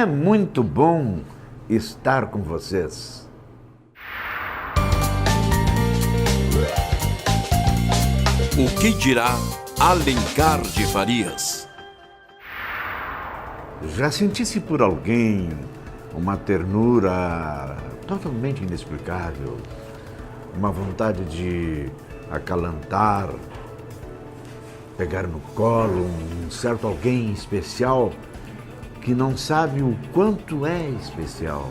É muito bom estar com vocês. O que dirá Alencar de Farias? Já sentisse por alguém uma ternura totalmente inexplicável, uma vontade de acalantar, pegar no colo um certo alguém especial que não sabe o quanto é especial?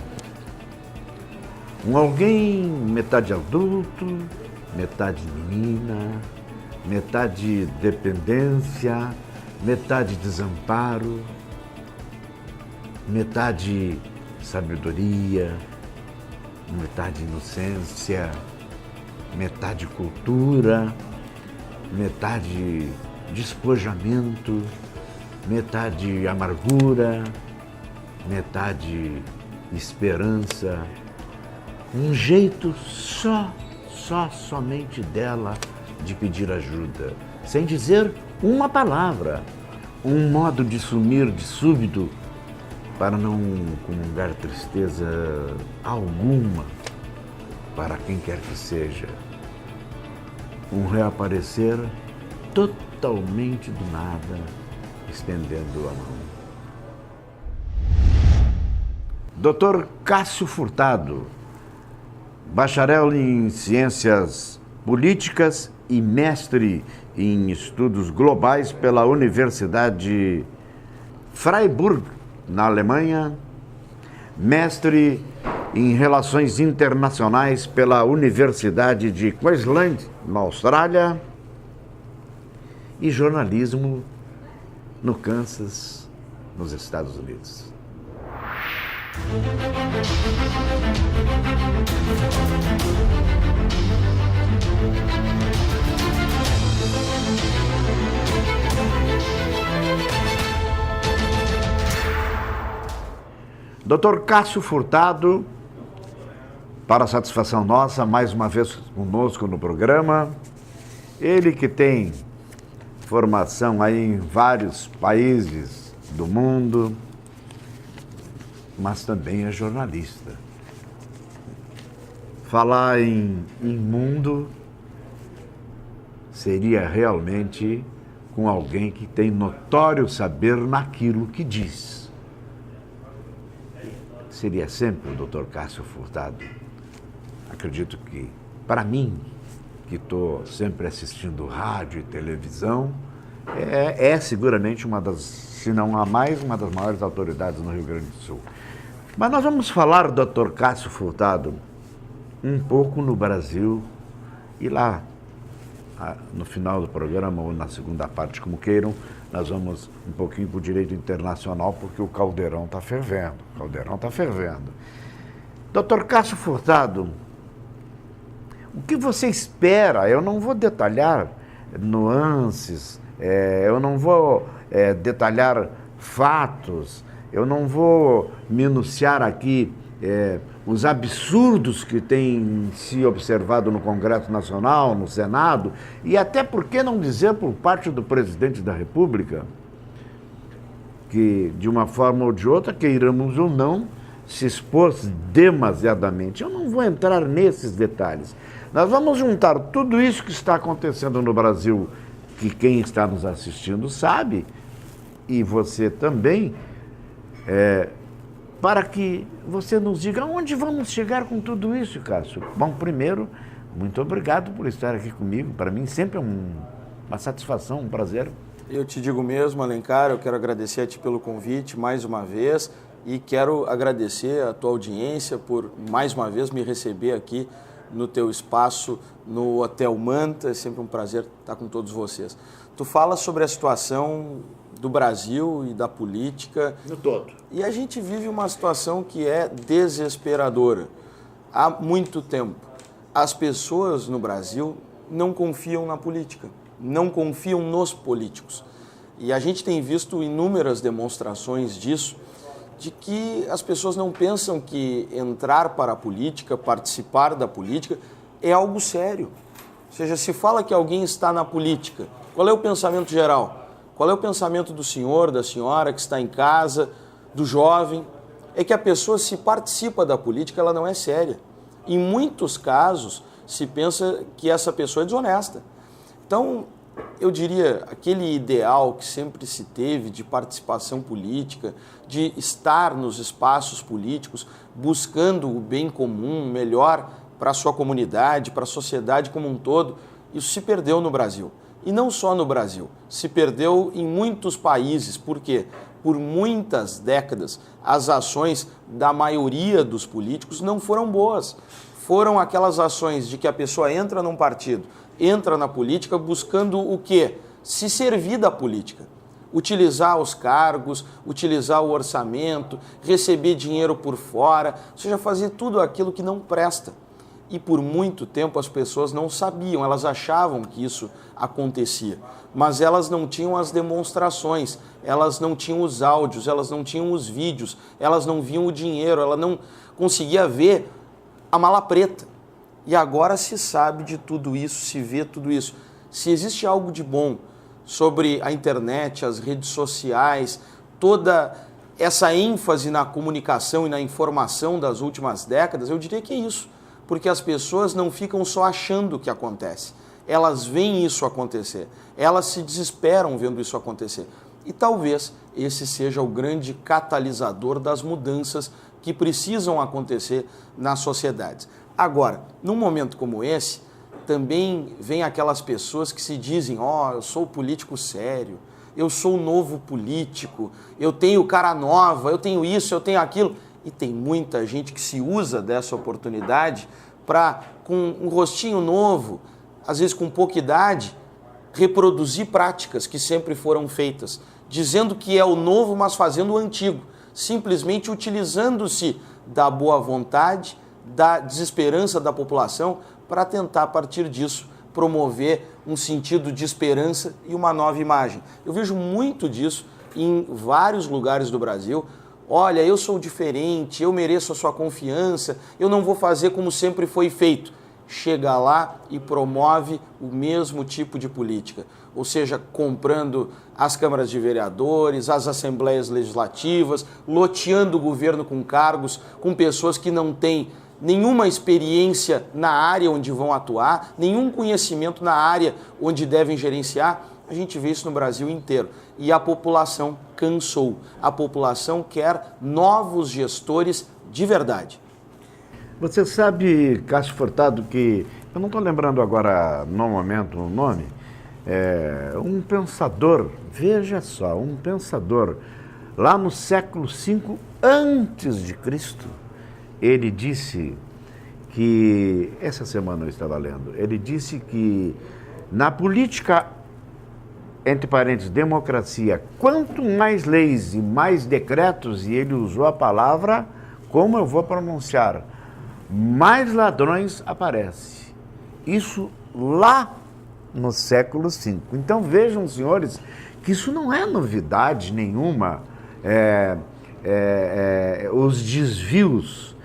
Um alguém metade adulto, metade menina, metade dependência, metade desamparo, metade sabedoria, metade inocência, metade cultura, metade despojamento, metade amargura, metade esperança. Um jeito somente dela de pedir ajuda, sem dizer uma palavra. Um modo de sumir de súbito para não comungar tristeza alguma para quem quer que seja. Um reaparecer totalmente do nada, estendendo a mão. Dr. Cássio Furtado, bacharel em Ciências Políticas e mestre em Estudos Globais pela Universidade Freiburg, na Alemanha, mestre em Relações Internacionais pela Universidade de Queensland, na Austrália, e jornalismo no Kansas, nos Estados Unidos. Dr. Cássio Furtado, para satisfação nossa, mais uma vez conosco no programa. Ele que tem formação aí em vários países do mundo, mas também é jornalista. Falar em mundo seria realmente com alguém que tem notório saber naquilo que diz. Seria sempre o Dr. Cássio Furtado. Acredito que, para mim, que estou sempre assistindo rádio e televisão, é seguramente uma das, se não a mais, uma das maiores autoridades no Rio Grande do Sul. Mas nós vamos falar, Dr. Cássio Furtado, um pouco no Brasil e lá, no final do programa ou na segunda parte, como queiram, nós vamos um pouquinho para o direito internacional, porque o caldeirão está fervendo. Dr. Cássio Furtado, o que você espera? Eu não vou detalhar nuances, eu não vou detalhar fatos, eu não vou minuciar aqui os absurdos que têm se observado no Congresso Nacional, no Senado, e até por que não dizer por parte do presidente da República, que de uma forma ou de outra, queiramos ou não, se expôs demasiadamente. Eu não vou entrar nesses detalhes. Nós vamos juntar tudo isso que está acontecendo no Brasil, que quem está nos assistindo sabe, e você também, para que você nos diga onde vamos chegar com tudo isso, Cássio. Bom, primeiro, muito obrigado por estar aqui comigo. Para mim sempre é uma satisfação, um prazer. Eu te digo mesmo, Alencar, eu quero agradecer a ti pelo convite mais uma vez e quero agradecer a tua audiência por mais uma vez me receber aqui no teu espaço, no Hotel Manta. É sempre um prazer estar com todos vocês. Tu falas sobre a situação do Brasil e da política. No todo. E a gente vive uma situação que é desesperadora. Há muito tempo, as pessoas no Brasil não confiam na política, não confiam nos políticos. E a gente tem visto inúmeras demonstrações disso, de que as pessoas não pensam que entrar para a política, participar da política, é algo sério. Ou seja, se fala que alguém está na política, qual é o pensamento geral? Qual é o pensamento do senhor, da senhora que está em casa, do jovem? é que a pessoa, se participa da política, ela não é séria. Em muitos casos, se pensa que essa pessoa é desonesta. Então, eu diria, aquele ideal que sempre se teve de participação política, de estar nos espaços políticos, buscando o bem comum, melhor para a sua comunidade, para a sociedade como um todo, isso se perdeu no Brasil. E não só no Brasil, se perdeu em muitos países. Por quê? Por muitas décadas, as ações da maioria dos políticos não foram boas. Foram aquelas ações de que a pessoa entra num partido, entra na política buscando o quê? Se servir da política. Utilizar os cargos, utilizar o orçamento, receber dinheiro por fora, ou seja, fazer tudo aquilo que não presta. E por muito tempo as pessoas não sabiam, elas achavam que isso acontecia, mas elas não tinham as demonstrações, elas não tinham os áudios, elas não tinham os vídeos, elas não viam o dinheiro, ela não conseguia ver a mala preta. E agora se sabe de tudo isso, se vê tudo isso. Se existe algo de bom sobre a internet, as redes sociais, toda essa ênfase na comunicação e na informação das últimas décadas, eu diria que é isso. Porque as pessoas não ficam só achando que acontece. Elas veem isso acontecer. Elas se desesperam vendo isso acontecer. E talvez esse seja o grande catalisador das mudanças que precisam acontecer nas sociedades. Agora, num momento como esse, também vem aquelas pessoas que se dizem: eu sou político sério, eu sou o novo político, eu tenho cara nova, eu tenho isso, eu tenho aquilo. E tem muita gente que se usa dessa oportunidade para, com um rostinho novo, às vezes com pouca idade, reproduzir práticas que sempre foram feitas, dizendo que é o novo, mas fazendo o antigo, simplesmente utilizando-se da boa vontade, da desesperança da população, para tentar, a partir disso, promover um sentido de esperança e uma nova imagem. Eu vejo muito disso em vários lugares do Brasil. Olha, eu sou diferente, eu mereço a sua confiança, eu não vou fazer como sempre foi feito. Chega lá e promove o mesmo tipo de política, ou seja, comprando as câmaras de vereadores, as assembleias legislativas, loteando o governo com cargos, com pessoas que não têm nenhuma experiência na área onde vão atuar, nenhum conhecimento na área onde devem gerenciar. A gente vê isso no Brasil inteiro. E a população cansou. A população quer novos gestores de verdade. Você sabe, Cássio Furtado, que eu não estou lembrando agora no momento o nome, um pensador, veja só, um pensador lá no século V antes de Cristo, ele disse que, essa semana eu estava lendo, ele disse que na política, entre parênteses, democracia, quanto mais leis e mais decretos, e ele usou a palavra, como eu vou pronunciar, mais ladrões aparecem. Isso lá no século V. Então vejam, senhores, que isso não é novidade nenhuma, os desvios.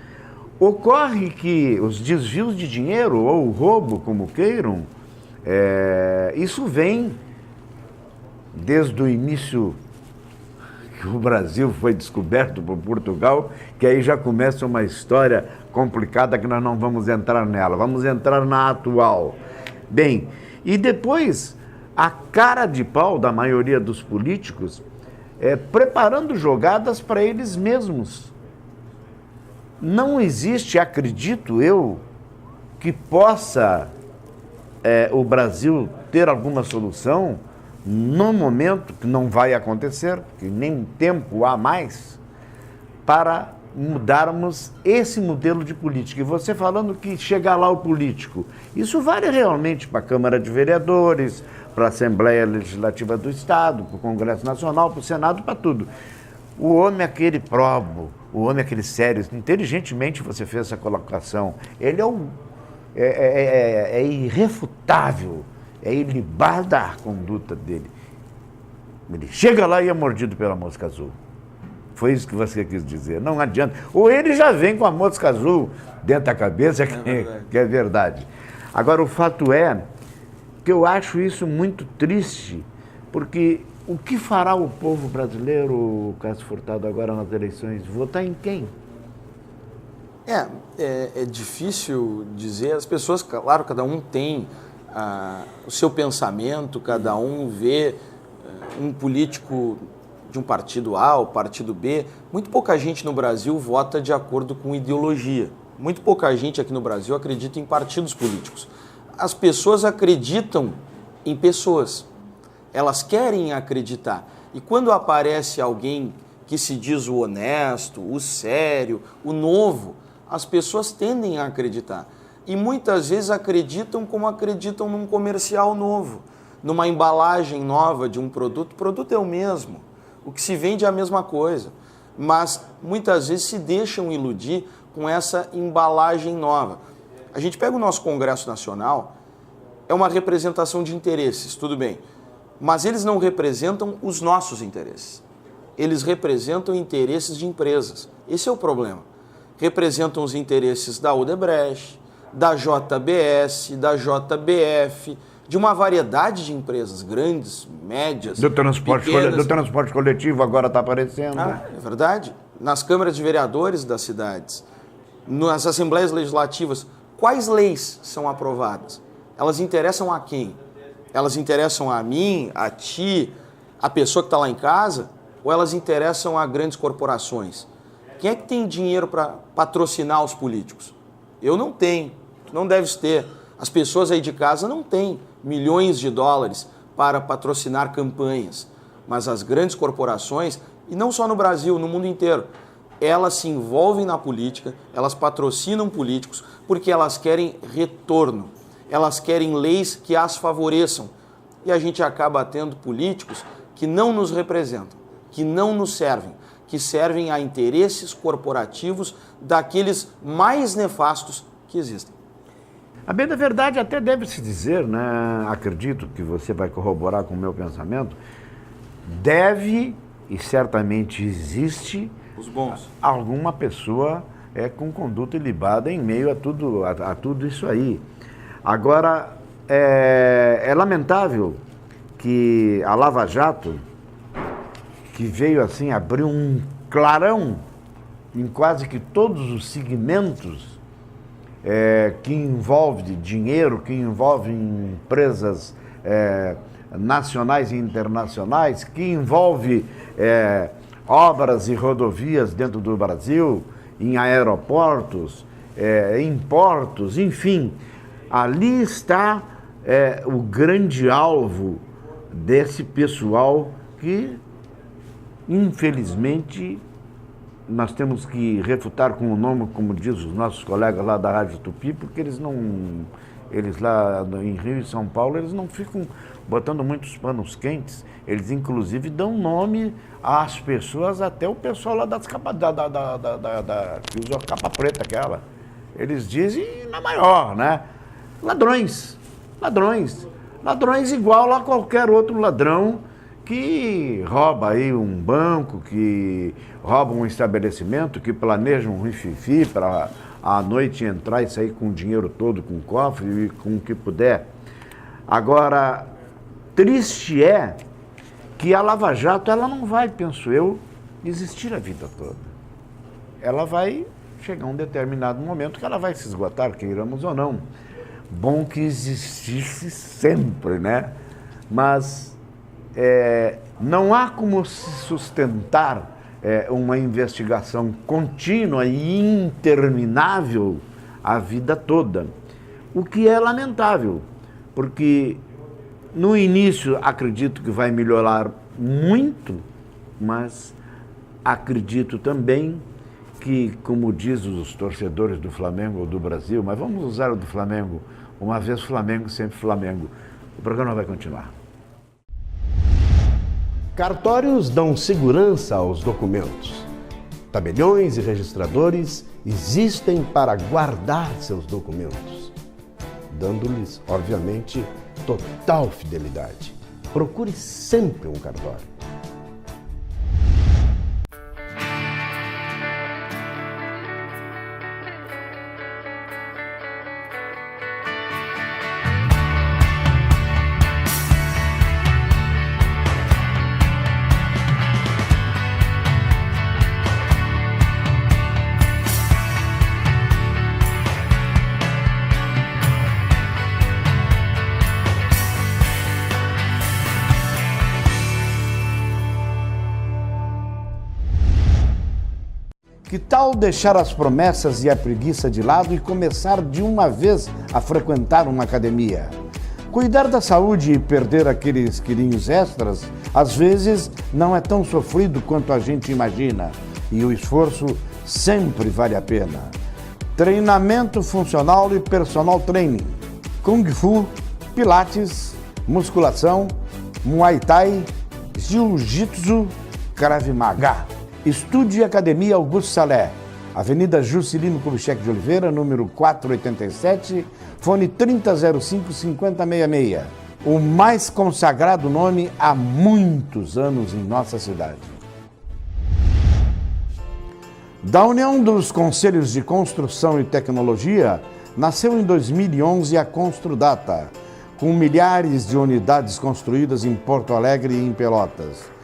Ocorre que os desvios de dinheiro, ou roubo, como queiram, isso vem desde o início que o Brasil foi descoberto por Portugal, que aí já começa uma história complicada que nós não vamos entrar nela, vamos entrar na atual. Bem, e depois a cara de pau da maioria dos políticos preparando jogadas para eles mesmos. Não existe, acredito eu, que possa o Brasil ter alguma solução no momento, que não vai acontecer, que nem tempo há mais, para mudarmos esse modelo de política. E você falando que chega lá o político, isso vale realmente para a Câmara de Vereadores, para a Assembleia Legislativa do Estado, para o Congresso Nacional, para o Senado, para tudo. O homem aquele probo, o homem aquele sério, inteligentemente você fez essa colocação, ele é irrefutável, é ilibada a conduta dele. Ele chega lá e é mordido pela mosca azul. Foi isso que você quis dizer. Não adianta. Ou ele já vem com a mosca azul dentro da cabeça, que é verdade. Agora, o fato é que eu acho isso muito triste, porque O que fará o povo brasileiro, Cássio Furtado, agora nas eleições? Votar em quem? É difícil dizer. As pessoas, claro, cada um tem o seu pensamento, cada um vê um político de um partido A ou partido B. Muito pouca gente no Brasil vota de acordo com ideologia. Muito pouca gente aqui no Brasil acredita em partidos políticos. As pessoas acreditam em pessoas. Elas querem acreditar. E quando aparece alguém que se diz o honesto, o sério, o novo, as pessoas tendem a acreditar. E muitas vezes acreditam como acreditam num comercial novo, numa embalagem nova de um produto. O produto é o mesmo, o que se vende é a mesma coisa. Mas muitas vezes se deixam iludir com essa embalagem nova. A gente pega o nosso Congresso Nacional, é uma representação de interesses, tudo bem. Mas eles não representam os nossos interesses. Eles representam interesses de empresas. Esse é o problema. Representam os interesses da Odebrecht, da JBS, da JBF, de uma variedade de empresas grandes, médias, do transporte pequenas. Do transporte coletivo agora está aparecendo. É verdade. Nas câmaras de vereadores das cidades, nas assembleias legislativas, quais leis são aprovadas? Elas interessam a quem? Elas interessam a mim, a ti, a pessoa que está lá em casa? Ou elas interessam a grandes corporações? Quem é que tem dinheiro para patrocinar os políticos? Eu não tenho, não deves ter. As pessoas aí de casa não têm milhões de dólares para patrocinar campanhas. Mas as grandes corporações, e não só no Brasil, no mundo inteiro, elas se envolvem na política, elas patrocinam políticos porque elas querem retorno. Elas querem leis que as favoreçam. E a gente acaba tendo políticos que não nos representam, que não nos servem, que servem a interesses corporativos daqueles mais nefastos que existem. A bem da verdade até deve-se dizer, né? Acredito que você vai corroborar com o meu pensamento, deve e certamente existe Os bons. Alguma pessoa com conduta ilibada em meio a tudo isso aí. Agora, é lamentável que a Lava Jato, que veio assim abrir um clarão em quase que todos os segmentos que envolve dinheiro, que envolve empresas nacionais e internacionais, que envolve obras e rodovias dentro do Brasil, em aeroportos, em portos, enfim. Ali está o grande alvo desse pessoal que, infelizmente, nós temos que refutar com o nome, como diz os nossos colegas lá da Rádio Tupi, porque eles lá em Rio e São Paulo, eles não ficam botando muitos panos quentes, eles inclusive dão nome às pessoas, até o pessoal lá das capas, que usa a capa preta aquela, eles dizem na maior, né? Ladrões igual a qualquer outro ladrão que rouba aí um banco, que rouba um estabelecimento, que planeja um rififi para à noite entrar e sair com o dinheiro todo, com o cofre e com o que puder. Agora, triste é que a Lava Jato, ela não vai, penso eu, existir a vida toda. Ela vai chegar um determinado momento que ela vai se esgotar, queiramos ou não. Bom que existisse sempre, né? Mas não há como se sustentar uma investigação contínua e interminável a vida toda. O que é lamentável, porque no início acredito que vai melhorar muito, mas acredito também que, como dizem os torcedores do Flamengo ou do Brasil, mas vamos usar o do Flamengo, uma vez Flamengo, sempre Flamengo. O programa vai continuar. Cartórios dão segurança aos documentos. Tabeliões e registradores existem para guardar seus documentos, dando-lhes, obviamente, total fidelidade. Procure sempre um cartório. Que tal deixar as promessas e a preguiça de lado e começar de uma vez a frequentar uma academia? Cuidar da saúde e perder aqueles quilinhos extras, às vezes, não é tão sofrido quanto a gente imagina. E o esforço sempre vale a pena. Treinamento funcional e personal training. Kung Fu, Pilates, musculação, Muay Thai, Jiu-Jitsu, Krav Maga. Estude Academia Augusto Salé, Avenida Juscelino Kubitschek de Oliveira, número 487, fone 3005-5066. O mais consagrado nome há muitos anos em nossa cidade. Da união dos Conselhos de Construção e Tecnologia, nasceu em 2011 a Construdata, com milhares de unidades construídas em Porto Alegre e em Pelotas.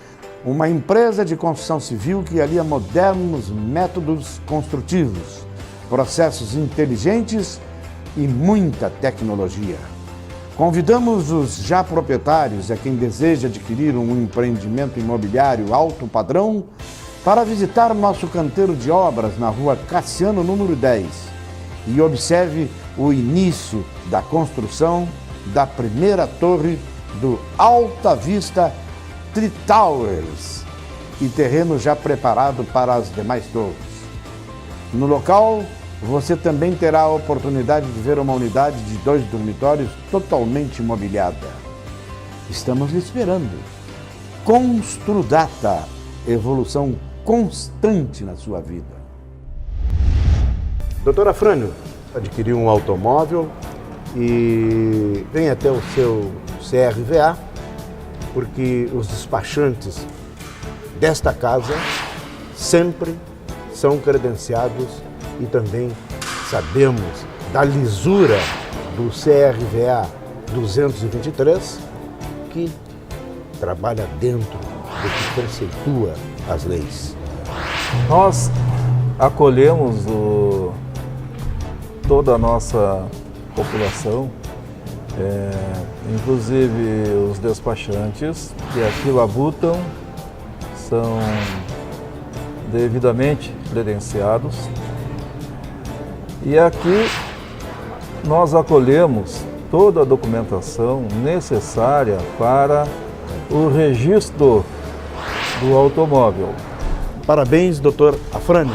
Uma empresa de construção civil que alia modernos métodos construtivos, processos inteligentes e muita tecnologia. Convidamos os já proprietários e a quem deseja adquirir um empreendimento imobiliário alto padrão para visitar nosso canteiro de obras na rua Cassiano, número 10, e observe o início da construção da primeira torre do Alta Vista Towers e terreno já preparado para as demais torres. No local, você também terá a oportunidade de ver uma unidade de 2 dormitórios totalmente imobiliada. Estamos lhe esperando. Construdata, evolução constante na sua vida. Doutor Afrânio, adquiriu um automóvel e vem até o seu CRVA, porque os despachantes desta casa sempre são credenciados e também sabemos da lisura do CRVA 223, que trabalha dentro do que conceitua as leis. Nós acolhemos toda a nossa população, inclusive os despachantes que aqui labutam são devidamente credenciados, e aqui nós acolhemos toda a documentação necessária para o registro do automóvel. Parabéns, doutor Afrânio.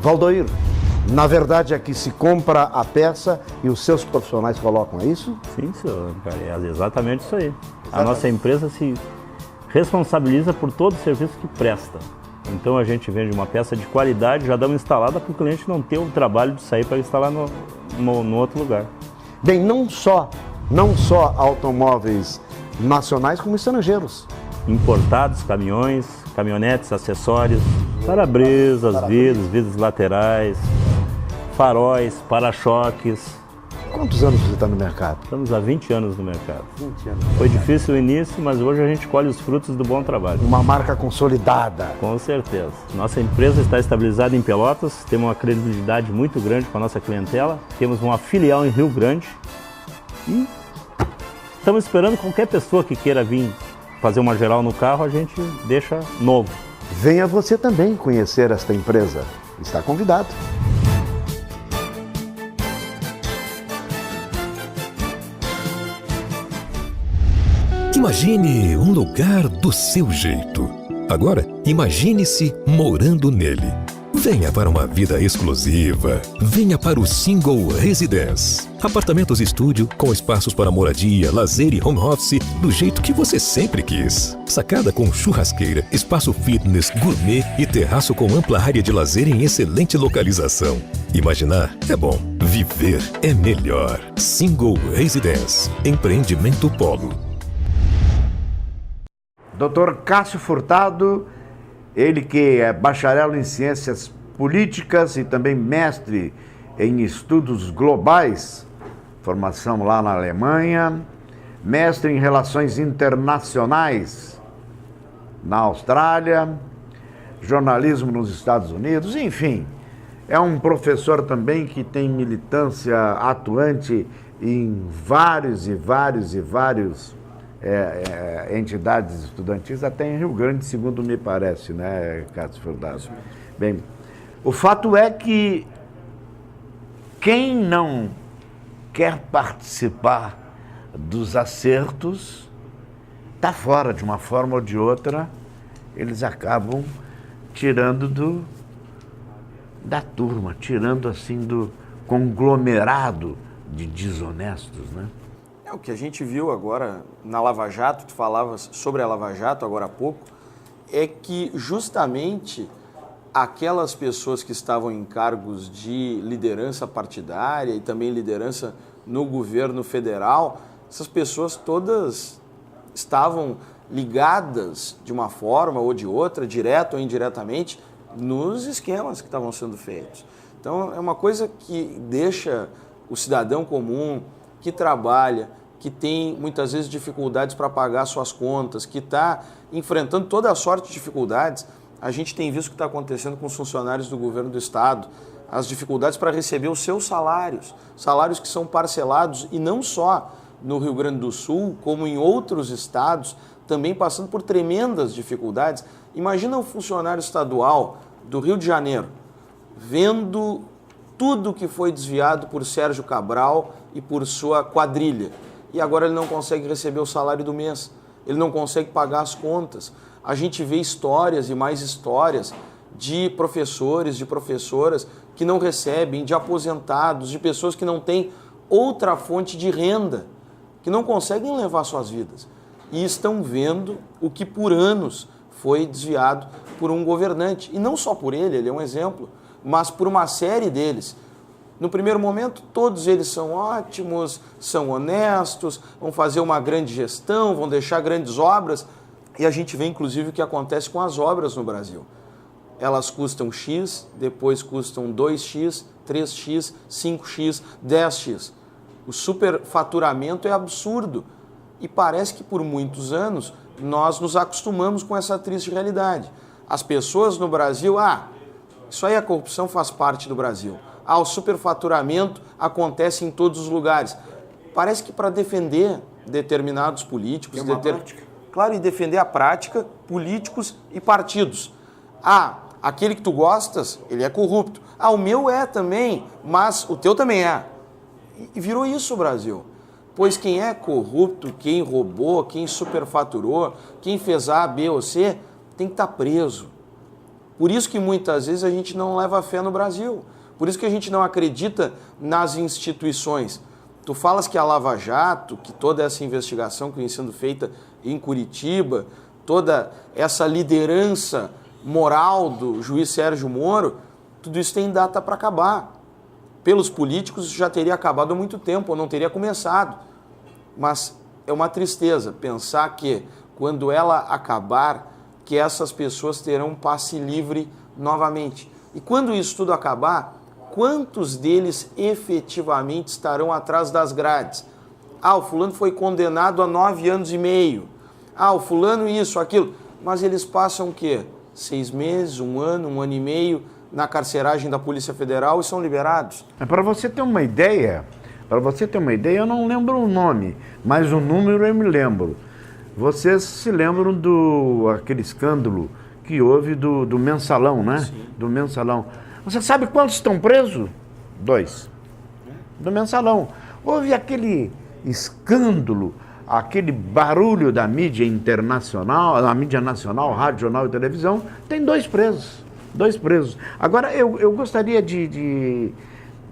Valdoir, na verdade é que se compra a peça e os seus profissionais colocam, é isso? Sim, senhor, é exatamente isso aí. A nossa empresa se responsabiliza por todo o serviço que presta. Então a gente vende uma peça de qualidade, já damos instalada para o cliente não ter o trabalho de sair para instalar no outro lugar. Bem, não só automóveis nacionais como estrangeiros. Importados, caminhões, caminhonetes, acessórios, para-brisas, vidros laterais, faróis, para-choques. Quantos anos você está no mercado? Estamos há 20 anos no mercado. 20 anos. Foi difícil o início, mas hoje a gente colhe os frutos do bom trabalho. Uma marca consolidada. Com certeza. Nossa empresa está estabilizada em Pelotas, temos uma credibilidade muito grande com a nossa clientela, temos uma filial em Rio Grande e estamos esperando qualquer pessoa que queira vir fazer uma geral no carro, a gente deixa novo. Venha você também conhecer esta empresa. Está convidado. Imagine um lugar do seu jeito. Agora, imagine-se morando nele. Venha para uma vida exclusiva. Venha para o Single Residence. Apartamentos estúdio com espaços para moradia, lazer e home office do jeito que você sempre quis. Sacada com churrasqueira, espaço fitness, gourmet e terraço com ampla área de lazer em excelente localização. Imaginar é bom, viver é melhor. Single Residence. Empreendimento Polo. Dr. Cássio Furtado, ele que é bacharel em Ciências Políticas e também mestre em Estudos Globais, formação lá na Alemanha, mestre em Relações Internacionais na Austrália, jornalismo nos Estados Unidos, enfim, é um professor também que tem militância atuante em vários entidades estudantis, até em Rio Grande, segundo me parece, né, Carlos Furtado? Bem, o fato é que quem não quer participar dos acertos está fora, de uma forma ou de outra, eles acabam tirando da turma, tirando assim do conglomerado de desonestos, né? É o que a gente viu agora na Lava Jato, tu falavas sobre a Lava Jato agora há pouco, é que justamente aquelas pessoas que estavam em cargos de liderança partidária e também liderança no governo federal, essas pessoas todas estavam ligadas de uma forma ou de outra, direto ou indiretamente, nos esquemas que estavam sendo feitos. Então, é uma coisa que deixa o cidadão comum, que trabalha, que tem muitas vezes dificuldades para pagar suas contas, que está enfrentando toda a sorte de dificuldades. A gente tem visto o que está acontecendo com os funcionários do governo do Estado, as dificuldades para receber os seus salários, salários que são parcelados, e não só no Rio Grande do Sul, como em outros estados, também passando por tremendas dificuldades. Imagina um funcionário estadual do Rio de Janeiro, vendo tudo que foi desviado por Sérgio Cabral e por sua quadrilha. E agora ele não consegue receber o salário do mês, ele não consegue pagar as contas. A gente vê histórias e mais histórias de professores, de professoras que não recebem, de aposentados, de pessoas que não têm outra fonte de renda, que não conseguem levar suas vidas. E estão vendo o que por anos foi desviado por um governante. E não só por ele, ele é um exemplo, mas por uma série deles. No primeiro momento, todos eles são ótimos, são honestos, vão fazer uma grande gestão, vão deixar grandes obras. E a gente vê, inclusive, o que acontece com as obras no Brasil. Elas custam X, depois custam 2X, 3X, 5X, 10X. O superfaturamento é absurdo. E parece que por muitos anos nós nos acostumamos com essa triste realidade. As pessoas no Brasil, isso aí, a corrupção faz parte do Brasil. O superfaturamento acontece em todos os lugares. Parece que para defender determinados políticos... Claro, e defender a prática, políticos e partidos. Aquele que tu gostas, ele é corrupto. O meu é também, mas o teu também é. E virou isso o Brasil. Pois quem é corrupto, quem roubou, quem superfaturou, quem fez A, B ou C, tem que estar preso. Por isso que muitas vezes a gente não leva fé no Brasil. Por isso que a gente não acredita nas instituições. Tu falas que a Lava Jato, que toda essa investigação que vem sendo feita em Curitiba, toda essa liderança moral do juiz Sérgio Moro, tudo isso tem data para acabar. Pelos políticos isso já teria acabado há muito tempo, ou não teria começado. Mas é uma tristeza pensar que, quando ela acabar, que essas pessoas terão um passe livre novamente. E quando isso tudo acabar, quantos deles efetivamente estarão atrás das grades? O fulano foi condenado a 9 anos e meio. O fulano isso, aquilo. Mas eles passam o quê? 6 meses, 1 ano e meio na carceragem da Polícia Federal e são liberados. Para você ter uma ideia, eu não lembro o nome, mas o número eu me lembro. Vocês se lembram aquele escândalo que houve do Mensalão, né? Sim. Do Mensalão. Você sabe quantos estão presos? 2. Do Mensalão. Houve aquele escândalo, aquele barulho da mídia internacional, da mídia nacional, rádio, jornal e televisão, tem 2 presos. 2 presos. Agora, eu gostaria de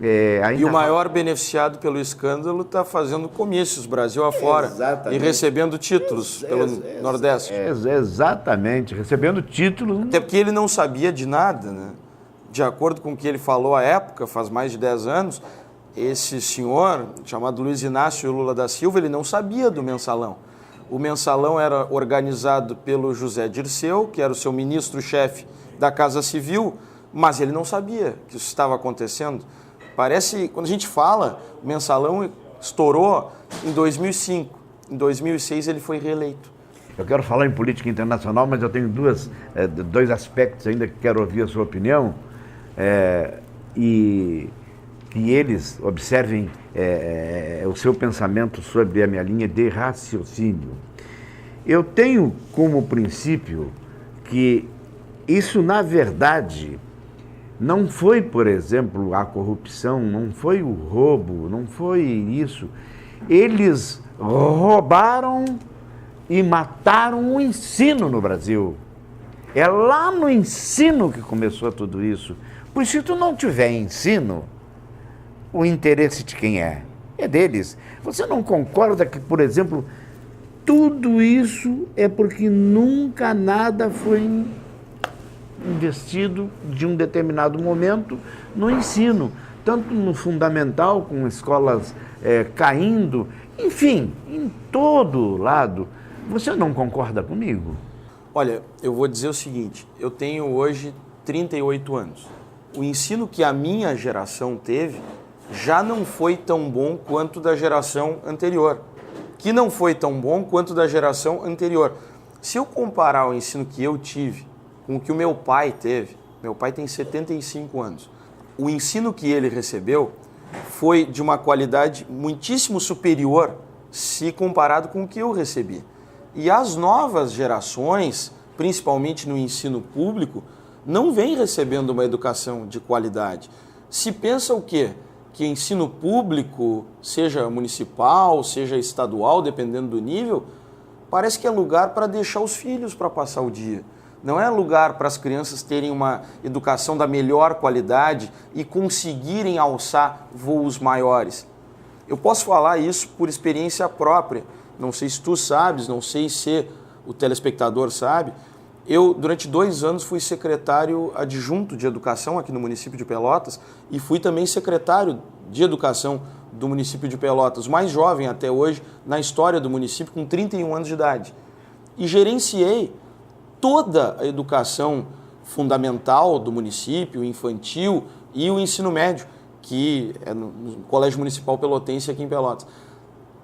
e o maior beneficiado pelo escândalo está fazendo comícios Brasil afora. Exatamente. E recebendo títulos pelo Nordeste. Exatamente, recebendo títulos. Até porque ele não sabia de nada, né? De acordo com o que ele falou à época, faz mais de 10 anos, esse senhor, chamado Luiz Inácio Lula da Silva, ele não sabia do Mensalão. O Mensalão era organizado pelo José Dirceu, que era o seu ministro-chefe da Casa Civil, mas ele não sabia que isso estava acontecendo. Parece, quando a gente fala, o Mensalão estourou em 2005. Em 2006 ele foi reeleito. Eu quero falar em política internacional, mas eu tenho 2 aspectos ainda que quero ouvir a sua opinião. E que eles observem o seu pensamento sobre a minha linha de raciocínio. Eu tenho como princípio que isso, na verdade, não foi, por exemplo, a corrupção, não foi o roubo, não foi isso. Eles roubaram e mataram o ensino no Brasil. É lá no ensino que começou tudo isso. Pois se tu não tiver ensino, o interesse de quem é? É deles. Você não concorda que, por exemplo, tudo isso é porque nunca nada foi investido de um determinado momento no ensino, tanto no fundamental, com escolas caindo, enfim, em todo lado. Você não concorda comigo? Olha, eu vou dizer o seguinte, eu tenho hoje 38 anos. O ensino que a minha geração teve já não foi tão bom quanto da geração anterior, que não foi tão bom quanto da geração anterior. Se eu comparar o ensino que eu tive com o que o meu pai teve, meu pai tem 75 anos, o ensino que ele recebeu foi de uma qualidade muitíssimo superior se comparado com o que eu recebi. E as novas gerações, principalmente no ensino público, não vêm recebendo uma educação de qualidade. Se pensa o quê? Que ensino público, seja municipal, seja estadual, dependendo do nível, parece que é lugar para deixar os filhos para passar o dia. Não é lugar para as crianças terem uma educação da melhor qualidade e conseguirem alçar voos maiores. Eu posso falar isso por experiência própria. Não sei se tu sabes, não sei se o telespectador sabe. Eu, durante 2 anos, fui secretário adjunto de educação aqui no município de Pelotas e fui também secretário de educação do município de Pelotas, o mais jovem até hoje na história do município, com 31 anos de idade. E gerenciei toda a educação fundamental do município, infantil e o ensino médio, que é no Colégio Municipal Pelotense aqui em Pelotas.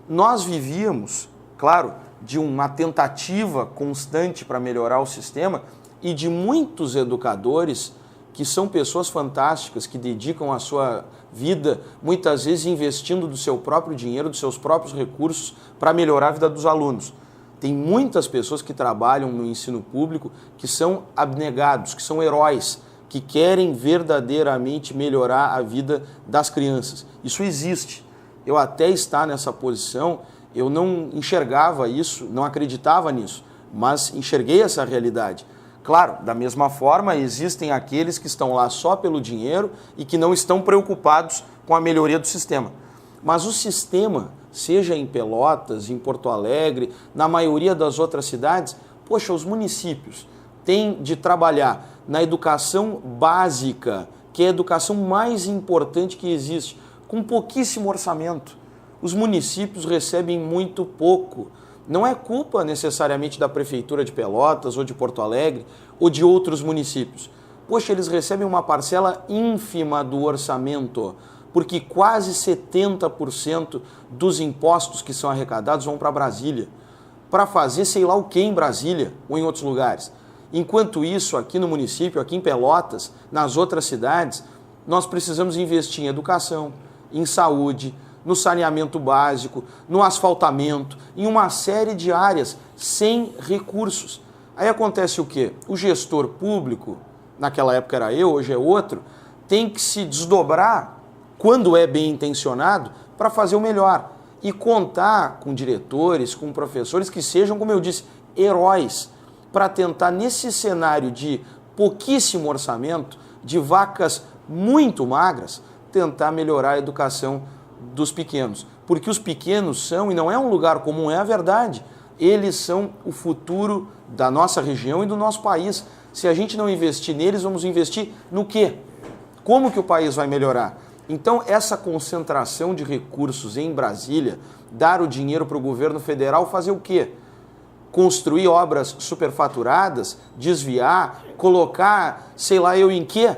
Nós vivíamos, claro, de uma tentativa constante para melhorar o sistema e de muitos educadores que são pessoas fantásticas, que dedicam a sua vida, muitas vezes investindo do seu próprio dinheiro, dos seus próprios recursos, para melhorar a vida dos alunos. Tem muitas pessoas que trabalham no ensino público que são abnegados, que são heróis, que querem verdadeiramente melhorar a vida das crianças. Isso existe. Eu até estar nessa posição, eu não enxergava isso, não acreditava nisso, mas enxerguei essa realidade. Claro, da mesma forma, existem aqueles que estão lá só pelo dinheiro e que não estão preocupados com a melhoria do sistema. Mas o sistema, seja em Pelotas, em Porto Alegre, na maioria das outras cidades, poxa, os municípios têm de trabalhar na educação básica, que é a educação mais importante que existe, com pouquíssimo orçamento. Os municípios recebem muito pouco. Não é culpa necessariamente da Prefeitura de Pelotas ou de Porto Alegre ou de outros municípios. Poxa, eles recebem uma parcela ínfima do orçamento, porque quase 70% dos impostos que são arrecadados vão para Brasília, para fazer sei lá o que em Brasília ou em outros lugares. Enquanto isso, aqui no município, aqui em Pelotas, nas outras cidades, nós precisamos investir em educação, em saúde, no saneamento básico, no asfaltamento, em uma série de áreas sem recursos. Aí acontece o quê? O gestor público, naquela época era eu, hoje é outro, tem que se desdobrar, quando é bem intencionado, para fazer o melhor. E contar com diretores, com professores que sejam, como eu disse, heróis, para tentar, nesse cenário de pouquíssimo orçamento, de vacas muito magras, tentar melhorar a educação dos pequenos. Porque os pequenos são, e não é um lugar comum, é a verdade, eles são o futuro da nossa região e do nosso país. Se a gente não investir neles, vamos investir no quê? Como que o país vai melhorar? Então, essa concentração de recursos em Brasília, dar o dinheiro para o governo federal fazer o quê? Construir obras superfaturadas, desviar, colocar, sei lá eu em quê?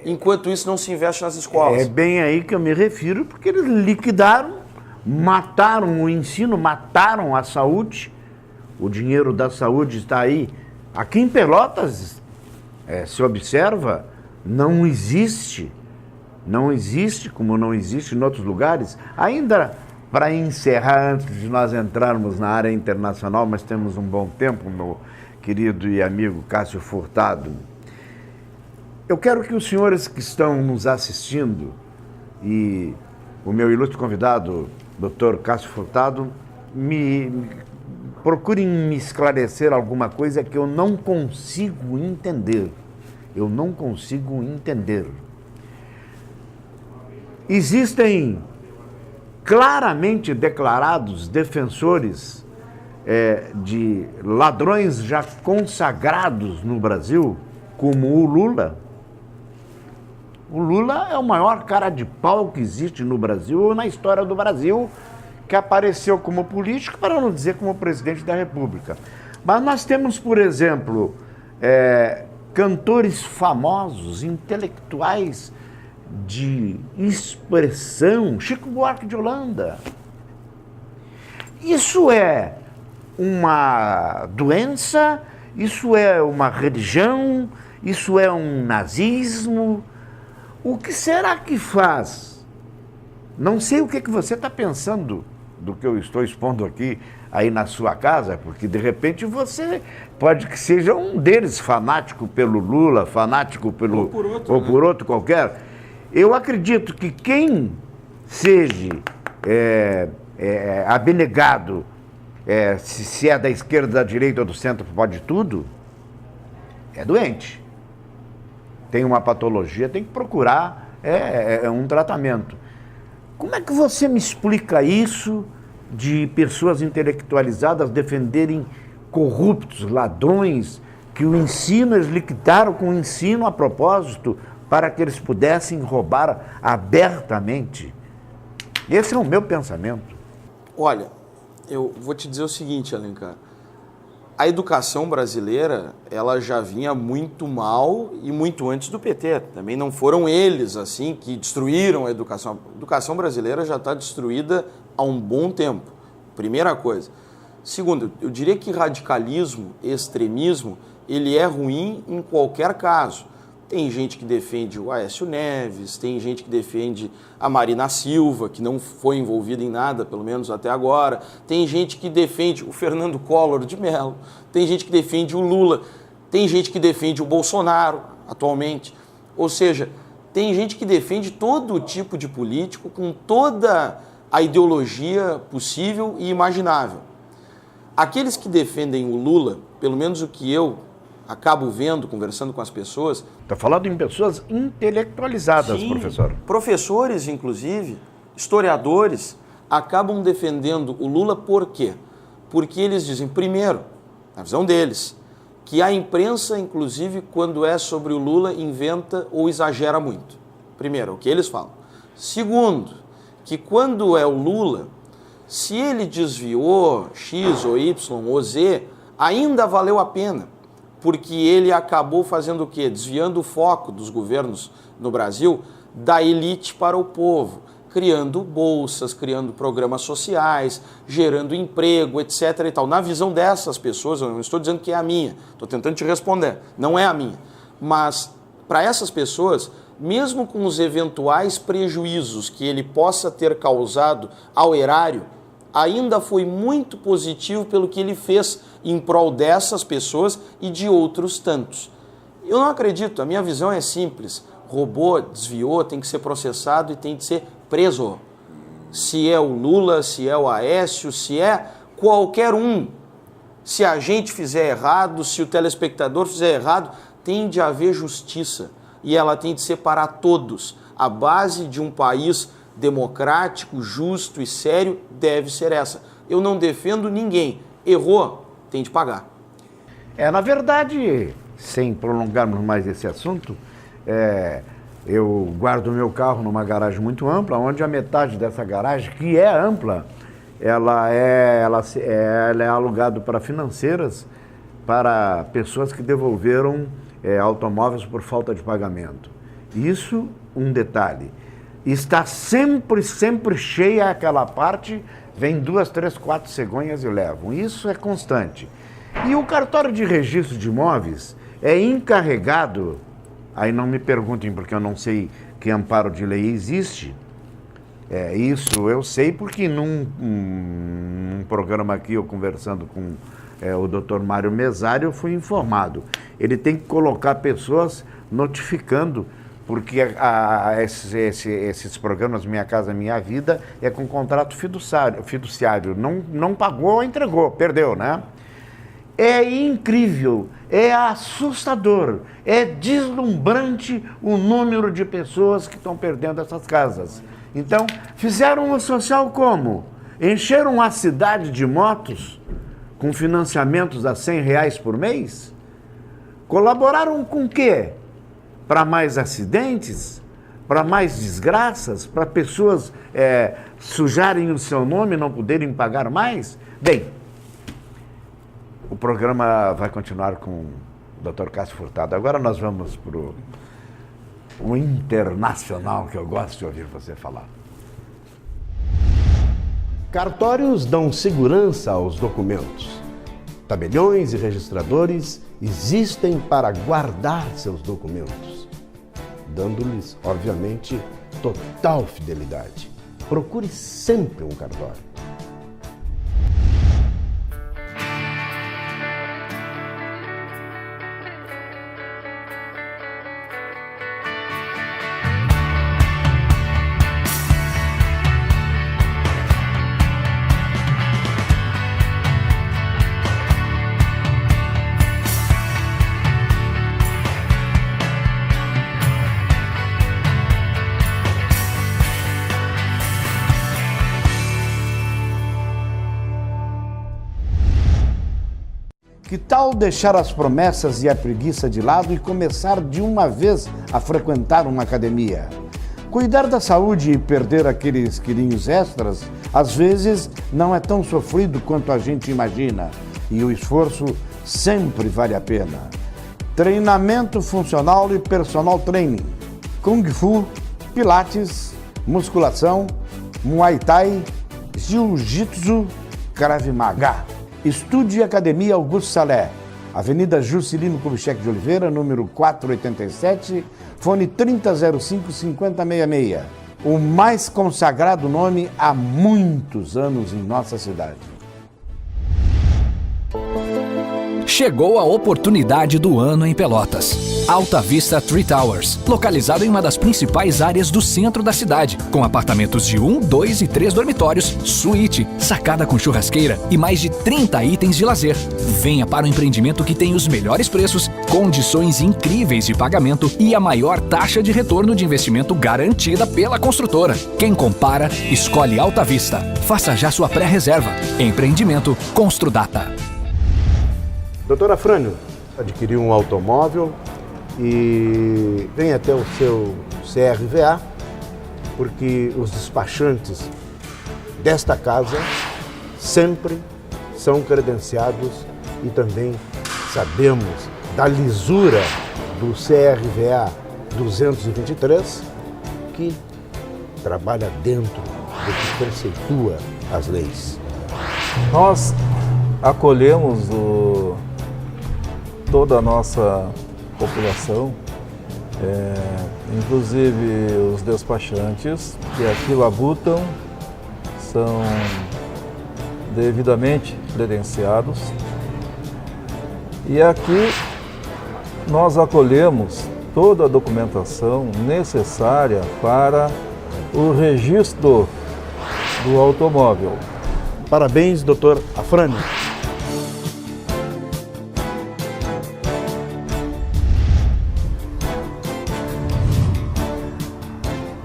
Enquanto isso não se investe nas escolas. É bem aí que eu me refiro, porque eles liquidaram, mataram o ensino, mataram a saúde. O dinheiro da saúde está aí. Aqui em Pelotas, se observa, não existe Não existe, como não existe em outros lugares. Ainda para encerrar, antes de nós entrarmos na área internacional, mas temos um bom tempo, meu querido e amigo Cássio Furtado, eu quero que os senhores que estão nos assistindo e o meu ilustre convidado, Dr. Cássio Furtado, procurem me esclarecer alguma coisa que eu não consigo entender. Eu não consigo entender. Existem claramente declarados defensores de ladrões já consagrados no Brasil, como o Lula. O Lula é o maior cara de pau que existe no Brasil, na história do Brasil, que apareceu como político, para não dizer como presidente da República. Mas nós temos, por exemplo, cantores famosos, intelectuais de expressão, Chico Buarque de Holanda. Isso é uma doença? Isso é uma religião? Isso é um nazismo? O que será que faz? Não sei o que você está pensando do que eu estou expondo aqui, aí na sua casa, porque de repente você pode que seja um deles, fanático pelo Lula, fanático pelo, ou por outro qualquer. Eu acredito que quem seja abnegado, se é da esquerda, da direita ou do centro, pode tudo, é doente. Tem uma patologia, tem que procurar um tratamento. Como é que você me explica isso de pessoas intelectualizadas defenderem corruptos, ladrões, que o ensino, eles liquidaram com o ensino a propósito para que eles pudessem roubar abertamente? Esse é o meu pensamento. Olha, eu vou te dizer o seguinte, Alencar. A educação brasileira, ela já vinha muito mal e muito antes do PT. Também não foram eles, assim, que destruíram a educação. A educação brasileira já está destruída há um bom tempo. Primeira coisa. Segundo, eu diria que radicalismo, extremismo, ele é ruim em qualquer caso. Tem gente que defende o Aécio Neves, tem gente que defende a Marina Silva, que não foi envolvida em nada, pelo menos até agora. Tem gente que defende o Fernando Collor de Mello, tem gente que defende o Lula, tem gente que defende o Bolsonaro, atualmente. Ou seja, tem gente que defende todo tipo de político com toda a ideologia possível e imaginável. Aqueles que defendem o Lula, pelo menos o que eu acabo vendo, conversando com as pessoas... Está falando em pessoas intelectualizadas, sim, professor. Professores, inclusive, historiadores, acabam defendendo o Lula por quê? Porque eles dizem, primeiro, na visão deles, que a imprensa, inclusive, quando é sobre o Lula, inventa ou exagera muito. Primeiro, o que eles falam. Segundo, que quando é o Lula, se ele desviou X ou Y ou Z, ainda valeu a pena. Porque ele acabou fazendo o quê? Desviando o foco dos governos no Brasil da elite para o povo, criando bolsas, criando programas sociais, gerando emprego, etc. e tal. Na visão dessas pessoas, eu não estou dizendo que é a minha, estou tentando te responder, não é a minha. Mas para essas pessoas, mesmo com os eventuais prejuízos que ele possa ter causado ao erário, ainda foi muito positivo pelo que ele fez em prol dessas pessoas e de outros tantos. Eu não acredito, a minha visão é simples. Roubou, desviou, tem que ser processado e tem que ser preso. Se é o Lula, se é o Aécio, se é qualquer um. Se a gente fizer errado, se o telespectador fizer errado, tem de haver justiça. E ela tem de ser para todos. A base de um país democrático, justo e sério deve ser essa. Eu não defendo ninguém. Errou, tem de pagar. Na verdade, sem prolongarmos mais esse assunto, eu guardo o meu carro numa garagem muito ampla, onde a metade dessa garagem, que é ampla, ela é alugada para financeiras, para pessoas que devolveram automóveis por falta de pagamento. Isso, um detalhe. Está sempre cheia aquela parte, vem 2, 3, 4 cegonhas e levam. Isso é constante. E o cartório de registro de imóveis é encarregado, aí não me perguntem porque eu não sei que amparo de lei existe. Isso eu sei porque num programa aqui, eu conversando com o Dr. Mário Mesário, eu fui informado. Ele tem que colocar pessoas notificando, porque esses programas Minha Casa Minha Vida é com contrato fiduciário. Não pagou, entregou, perdeu, né? É incrível, é assustador, é deslumbrante o número de pessoas que estão perdendo essas casas. Então, fizeram o social como? Encheram a cidade de motos com financiamentos a R$100 por mês? Colaboraram com o quê? Para mais acidentes? Para mais desgraças? Para pessoas sujarem o seu nome e não poderem pagar mais? Bem, o programa vai continuar com o Dr. Cássio Furtado. Agora nós vamos para o internacional, que eu gosto de ouvir você falar. Cartórios dão segurança aos documentos. Tabeliões e registradores existem para guardar seus documentos, dando-lhes, obviamente, total fidelidade. Procure sempre um cartório. Que tal deixar as promessas e a preguiça de lado e começar de uma vez a frequentar uma academia? Cuidar da saúde e perder aqueles quilinhos extras, às vezes, não é tão sofrido quanto a gente imagina. E o esforço sempre vale a pena. Treinamento funcional e personal training. Kung Fu, Pilates, musculação, Muay Thai, Jiu-Jitsu, Krav Maga. Estúdio e Academia Augusto Salé, Avenida Juscelino Kubitschek de Oliveira, número 487, fone 3005-5066. O mais consagrado nome há muitos anos em nossa cidade. Chegou a oportunidade do ano em Pelotas. Alta Vista Tree Towers, localizado em uma das principais áreas do centro da cidade, com apartamentos de 1, 2 e 3 dormitórios, suíte, sacada com churrasqueira e mais de 30 itens de lazer. Venha para o empreendimento que tem os melhores preços, condições incríveis de pagamento e a maior taxa de retorno de investimento garantida pela construtora. Quem compara, escolhe Alta Vista. Faça já sua pré-reserva. Empreendimento Construdata. Doutor Afrânio, adquiriu um automóvel e vem até o seu CRVA, porque os despachantes desta casa sempre são credenciados e também sabemos da lisura do CRVA 223, que trabalha dentro do que preceitua as leis. Nós acolhemos toda a nossa população, inclusive os despachantes que aqui labutam, são devidamente credenciados. E aqui nós acolhemos toda a documentação necessária para o registro do automóvel. Parabéns, doutor Afrânio.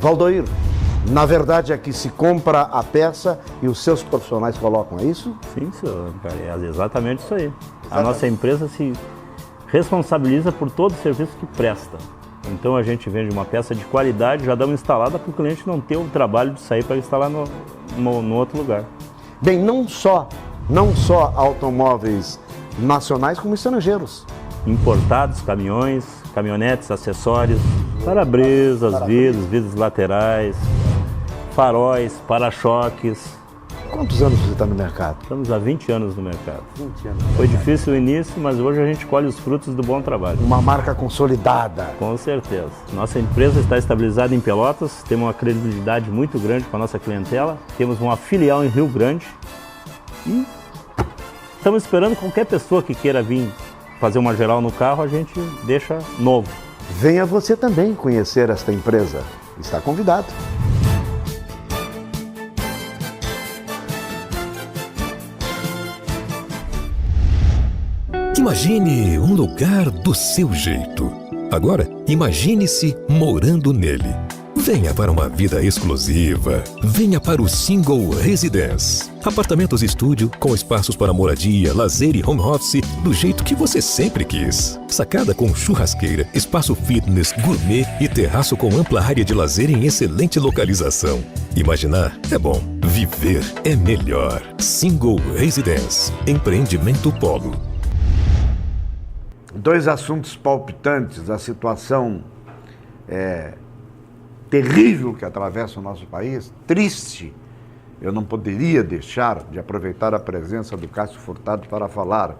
Valdoir, na verdade aqui se compra a peça e os seus profissionais colocam, é isso? Sim, senhor, é exatamente isso aí. A nossa empresa se responsabiliza por todo o serviço que presta. Então a gente vende uma peça de qualidade, já damos instalada para o cliente não ter o trabalho de sair para instalar no outro lugar. Bem, não só automóveis nacionais como estrangeiros. Importados, caminhões, caminhonetes, acessórios, para-brisas, vidros laterais, faróis, para-choques. Quantos anos você está no mercado? Estamos há 20 anos no mercado. 20 anos. Foi difícil o início, mas hoje a gente colhe os frutos do bom trabalho. Uma marca consolidada. Com certeza. Nossa empresa está estabilizada em Pelotas, temos uma credibilidade muito grande com a nossa clientela, temos uma filial em Rio Grande e estamos esperando qualquer pessoa que queira vir fazer uma geral no carro, a gente deixa novo. Venha você também conhecer esta empresa. Está convidado. Imagine um lugar do seu jeito. Agora, imagine-se morando nele. Venha para uma vida exclusiva. Venha para o Single Residence. Apartamentos estúdio com espaços para moradia, lazer e home office do jeito que você sempre quis. Sacada com churrasqueira, espaço fitness, gourmet e terraço com ampla área de lazer em excelente localização. Imaginar é bom, viver é melhor. Single Residence. Empreendimento Polo. Dois assuntos palpitantes, a situação terrível que atravessa o nosso país, triste. Eu não poderia deixar de aproveitar a presença do Cássio Furtado para falar,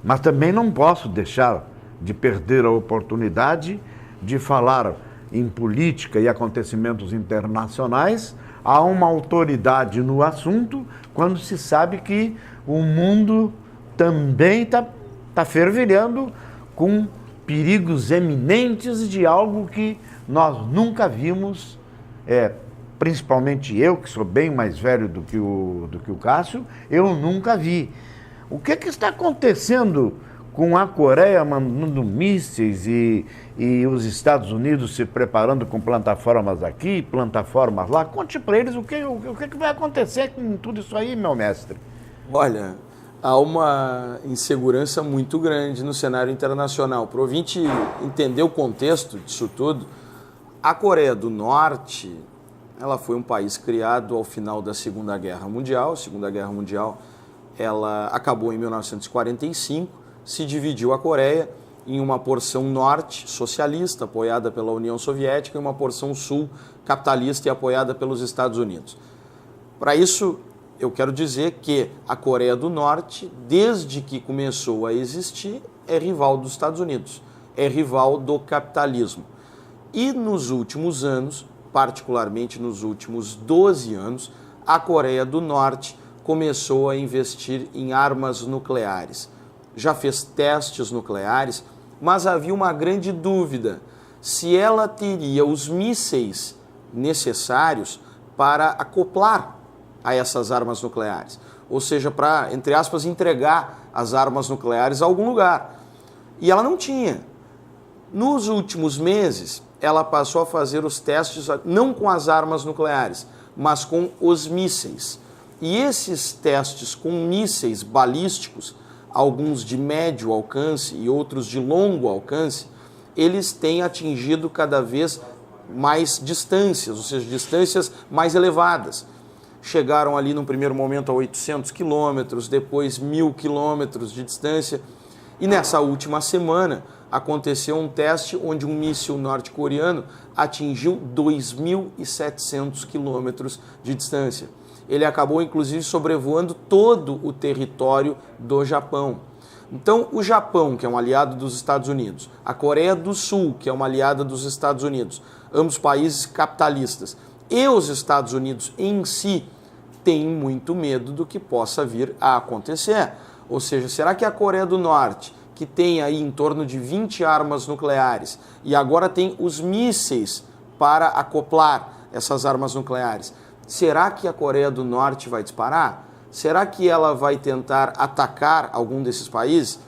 mas também não posso deixar de perder a oportunidade de falar em política e acontecimentos internacionais a uma autoridade no assunto, quando se sabe que o mundo também está fervilhando com perigos eminentes de algo que nós nunca vimos, principalmente eu, que sou bem mais velho do que o Cássio, eu nunca vi. O que está acontecendo com a Coreia mandando mísseis e os Estados Unidos se preparando com plataformas aqui, plataformas lá? Conte para eles o que vai acontecer com tudo isso aí, meu mestre. Olha, há uma insegurança muito grande no cenário internacional. Para o ouvinte entender o contexto disso tudo, a Coreia do Norte, ela foi um país criado ao final da Segunda Guerra Mundial. A Segunda Guerra Mundial, ela acabou em 1945, se dividiu a Coreia em uma porção norte socialista, apoiada pela União Soviética, e uma porção sul capitalista e apoiada pelos Estados Unidos. Para isso, eu quero dizer que a Coreia do Norte, desde que começou a existir, é rival dos Estados Unidos, é rival do capitalismo. E nos últimos anos, particularmente nos últimos 12 anos, a Coreia do Norte começou a investir em armas nucleares. Já fez testes nucleares, mas havia uma grande dúvida se ela teria os mísseis necessários para acoplar a essas armas nucleares, ou seja, para, entre aspas, entregar as armas nucleares a algum lugar. E ela não tinha. Nos últimos meses, ela passou a fazer os testes não com as armas nucleares, mas com os mísseis. E esses testes com mísseis balísticos, alguns de médio alcance e outros de longo alcance, eles têm atingido cada vez mais distâncias, ou seja, distâncias mais elevadas. Chegaram ali num primeiro momento a 800 quilômetros, depois 1.000 quilômetros de distância. E nessa última semana aconteceu um teste onde um míssil norte-coreano atingiu 2.700 quilômetros de distância. Ele acabou, inclusive, sobrevoando todo o território do Japão. Então, o Japão, que é um aliado dos Estados Unidos, a Coreia do Sul, que é uma aliada dos Estados Unidos, ambos países capitalistas, e os Estados Unidos em si têm muito medo do que possa vir a acontecer. Ou seja, será que a Coreia do Norte, que tem aí em torno de 20 armas nucleares e agora tem os mísseis para acoplar essas armas nucleares, será que a Coreia do Norte vai disparar? Será que ela vai tentar atacar algum desses países?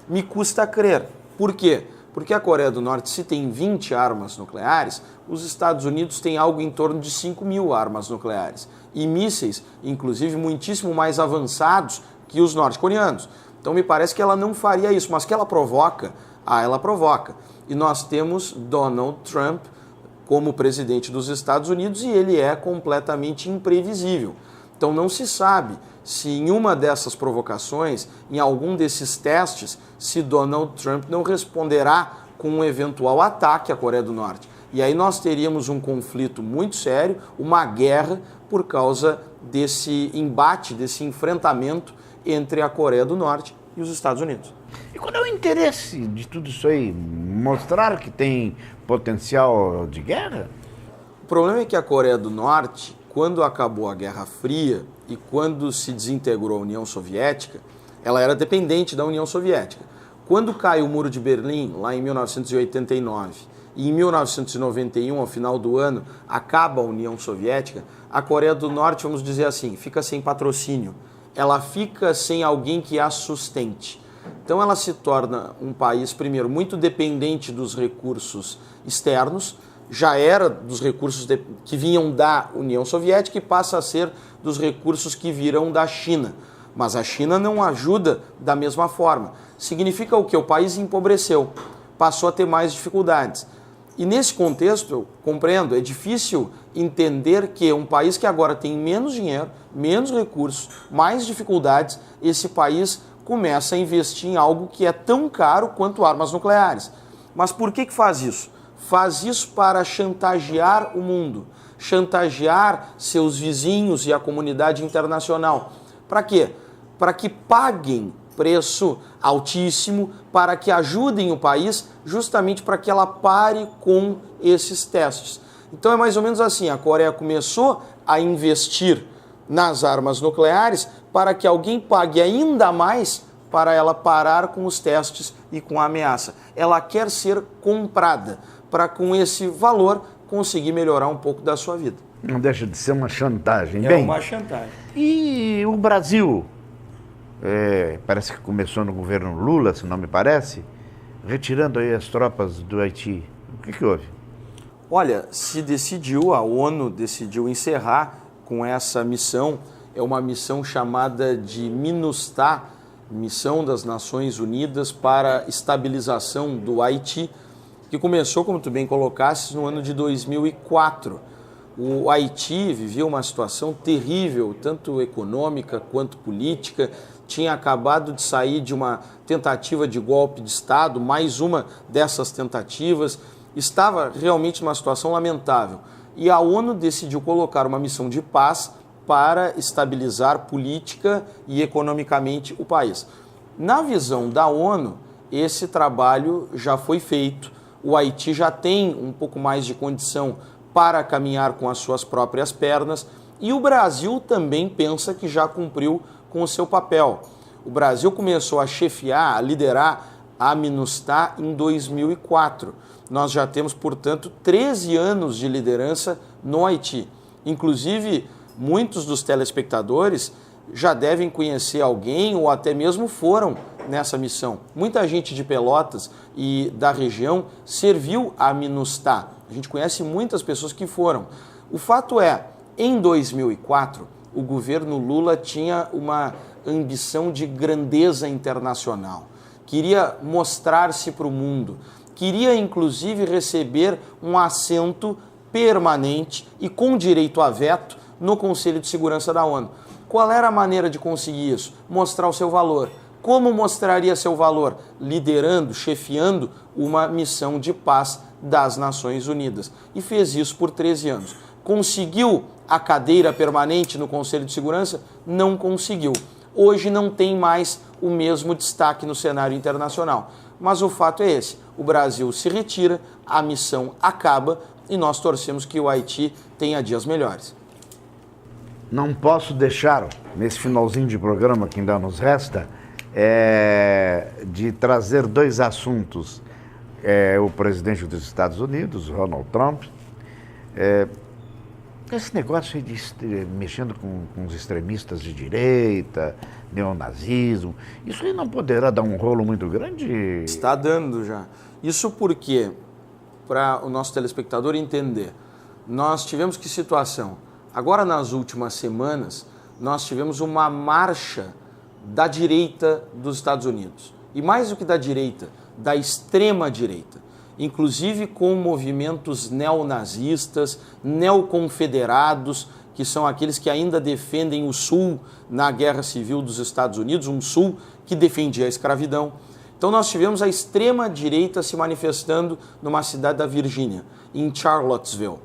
Me custa crer. Por quê? Porque a Coreia do Norte, se tem 20 armas nucleares, os Estados Unidos têm algo em torno de 5.000 armas nucleares. E mísseis, inclusive, muitíssimo mais avançados que os norte-coreanos. Então me parece que ela não faria isso, mas que ela provoca, ela provoca. E nós temos Donald Trump como presidente dos Estados Unidos e ele é completamente imprevisível. Então não se sabe se em uma dessas provocações, em algum desses testes, se Donald Trump não responderá com um eventual ataque à Coreia do Norte. E aí nós teríamos um conflito muito sério, uma guerra por causa desse embate, desse enfrentamento entre a Coreia do Norte e os Estados Unidos. E qual é o interesse de tudo isso aí? Mostrar que tem potencial de guerra? O problema é que a Coreia do Norte, quando acabou a Guerra Fria e quando se desintegrou a União Soviética, ela era dependente da União Soviética. Quando cai o Muro de Berlim, lá em 1989, e em 1991, ao final do ano, acaba a União Soviética, a Coreia do Norte, vamos dizer assim, fica sem patrocínio. Ela fica sem alguém que a sustente. Então ela se torna um país, primeiro, muito dependente dos recursos externos, já era dos recursos que vinham da União Soviética e passa a ser dos recursos que virão da China. Mas a China não ajuda da mesma forma. Significa o quê? O país empobreceu, passou a ter mais dificuldades. E nesse contexto, eu compreendo, é difícil entender que um país que agora tem menos dinheiro, menos recursos, mais dificuldades, esse país começa a investir em algo que é tão caro quanto armas nucleares. Mas por que faz isso? Faz isso para chantagear o mundo, chantagear seus vizinhos e a comunidade internacional. Para quê? Para que paguem preço altíssimo, para que ajudem o país, justamente para que ela pare com esses testes. Então é mais ou menos assim, a Coreia começou a investir nas armas nucleares para que alguém pague ainda mais para ela parar com os testes e com a ameaça. Ela quer ser comprada para, com esse valor, conseguir melhorar um pouco da sua vida. Não deixa de ser uma chantagem. É uma chantagem. E o Brasil? Parece que começou no governo Lula, se não me parece, retirando aí as tropas do Haiti. O que houve? Olha, a ONU decidiu encerrar com essa missão. É uma missão chamada de MINUSTAH, Missão das Nações Unidas para a Estabilização do Haiti, que começou, como tu bem colocasses, no ano de 2004. O Haiti vivia uma situação terrível, tanto econômica quanto política, tinha acabado de sair de uma tentativa de golpe de Estado, mais uma dessas tentativas, estava realmente numa situação lamentável. E a ONU decidiu colocar uma missão de paz para estabilizar política e economicamente o país. Na visão da ONU, esse trabalho já foi feito, o Haiti já tem um pouco mais de condição para caminhar com as suas próprias pernas e o Brasil também pensa que já cumpriu com o seu papel. O Brasil começou a chefiar, a liderar a MINUSTAH em 2004. Nós já temos, portanto, 13 anos de liderança no Haiti. Inclusive, muitos dos telespectadores já devem conhecer alguém ou até mesmo foram nessa missão. Muita gente de Pelotas e da região serviu a MINUSTAH. A gente conhece muitas pessoas que foram. O fato é, em 2004, o governo Lula tinha uma ambição de grandeza internacional. Queria mostrar-se para o mundo. Queria, inclusive, receber um assento permanente e com direito a veto no Conselho de Segurança da ONU. Qual era a maneira de conseguir isso? Mostrar o seu valor. Como mostraria seu valor? Liderando, chefiando uma missão de paz das Nações Unidas. E fez isso por 13 anos. Conseguiu a cadeira permanente no Conselho de Segurança? Não conseguiu. Hoje não tem mais o mesmo destaque no cenário internacional. Mas o fato é esse, o Brasil se retira, a missão acaba e nós torcemos que o Haiti tenha dias melhores. Não posso deixar, nesse finalzinho de programa que ainda nos resta, de trazer dois assuntos. O presidente dos Estados Unidos, Donald Trump, esse negócio aí de mexendo com os extremistas de direita, neonazismo, isso aí não poderá dar um rolo muito grande? Está dando já. Isso porque, para o nosso telespectador entender, nós tivemos que situação? Agora, nas últimas semanas, nós tivemos uma marcha da direita dos Estados Unidos. E mais do que da direita, da extrema direita. Inclusive com movimentos neonazistas, neoconfederados, que são aqueles que ainda defendem o Sul na Guerra Civil dos Estados Unidos, um Sul que defendia a escravidão. Então nós tivemos a extrema-direita se manifestando numa cidade da Virgínia, em Charlottesville.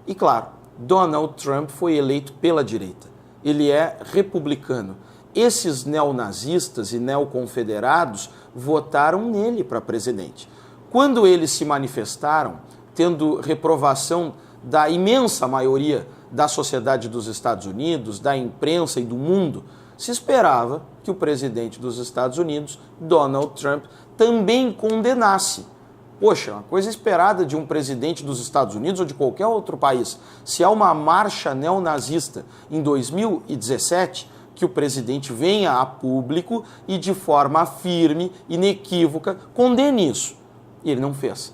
E claro, Donald Trump foi eleito pela direita. ele é republicano. Esses neonazistas e neoconfederados votaram nele para presidente. Quando eles se manifestaram, tendo reprovação da imensa maioria da sociedade dos Estados Unidos, da imprensa e do mundo, se esperava que o presidente dos Estados Unidos, Donald Trump, também condenasse. Poxa, uma coisa esperada de um presidente dos Estados Unidos ou de qualquer outro país. Se há uma marcha neonazista em 2017, que o presidente venha a público e de forma firme, inequívoca, condene isso. E ele não fez.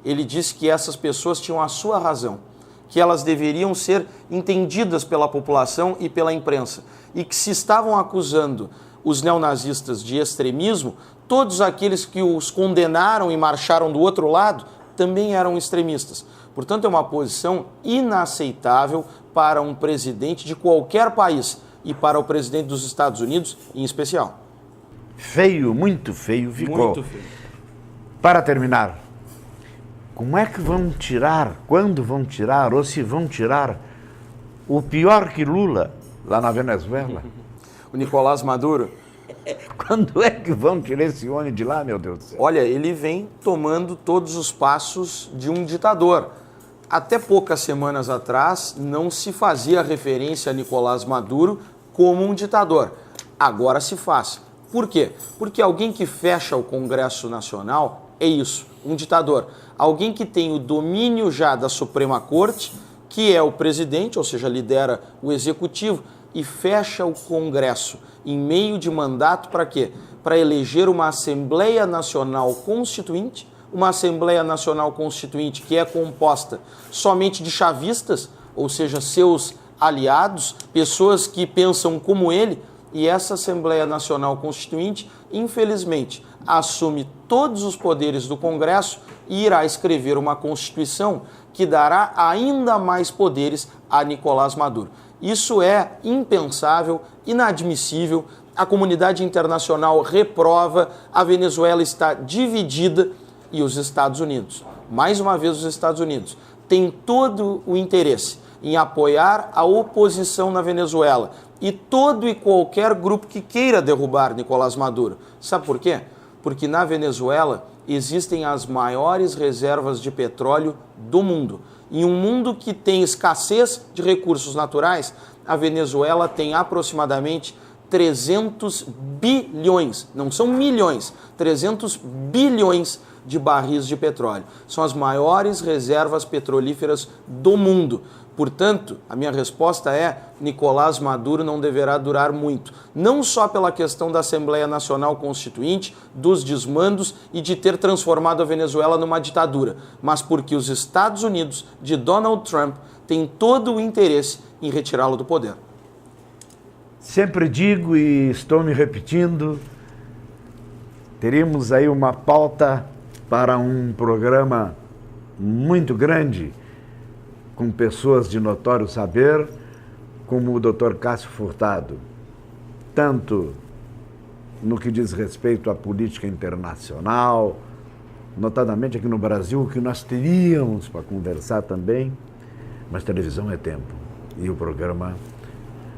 Ele disse que essas pessoas tinham a sua razão, que elas deveriam ser entendidas pela população e pela imprensa, e que se estavam acusando os neonazistas de extremismo, todos aqueles que os condenaram e marcharam do outro lado também eram extremistas. Portanto, é uma posição inaceitável para um presidente de qualquer país e para o presidente dos Estados Unidos em especial. Feio, muito feio ficou. Muito feio. Para terminar, como é que vão tirar, quando vão tirar, ou se vão tirar, o pior que Lula, lá na Venezuela? O Nicolás Maduro? Quando é que vão tirar esse homem de lá, meu Deus do céu? Olha, ele vem tomando todos os passos de um ditador. Até poucas semanas atrás, não se fazia referência a Nicolás Maduro como um ditador. Agora se faz. Por quê? Porque alguém que fecha o Congresso Nacional é isso, um ditador. Alguém que tem o domínio já da Suprema Corte, que é o presidente, ou seja, lidera o executivo, e fecha o Congresso em meio de mandato para quê? Para eleger uma Assembleia Nacional Constituinte, uma Assembleia Nacional Constituinte que é composta somente de chavistas, ou seja, seus aliados, pessoas que pensam como ele, e essa Assembleia Nacional Constituinte, infelizmente, assume todos os poderes do Congresso e irá escrever uma Constituição que dará ainda mais poderes a Nicolás Maduro. Isso é impensável, inadmissível, a comunidade internacional reprova, a Venezuela está dividida e os Estados Unidos, mais uma vez os Estados Unidos, têm todo o interesse em apoiar a oposição na Venezuela e todo e qualquer grupo que queira derrubar Nicolás Maduro. Sabe por quê? Porque na Venezuela existem as maiores reservas de petróleo do mundo. Em um mundo que tem escassez de recursos naturais, a Venezuela tem aproximadamente 300 bilhões, não são milhões, 300 bilhões de barris de petróleo. São as maiores reservas petrolíferas do mundo. Portanto, a minha resposta é: Nicolás Maduro não deverá durar muito. Não só pela questão da Assembleia Nacional Constituinte, dos desmandos e de ter transformado a Venezuela numa ditadura, mas porque os Estados Unidos de Donald Trump têm todo o interesse em retirá-lo do poder. Sempre digo e estou me repetindo, teríamos aí uma pauta para um programa muito grande, com pessoas de notório saber, como o Dr. Cássio Furtado, tanto no que diz respeito à política internacional, notadamente aqui no Brasil, o que nós teríamos para conversar também, mas televisão é tempo e o programa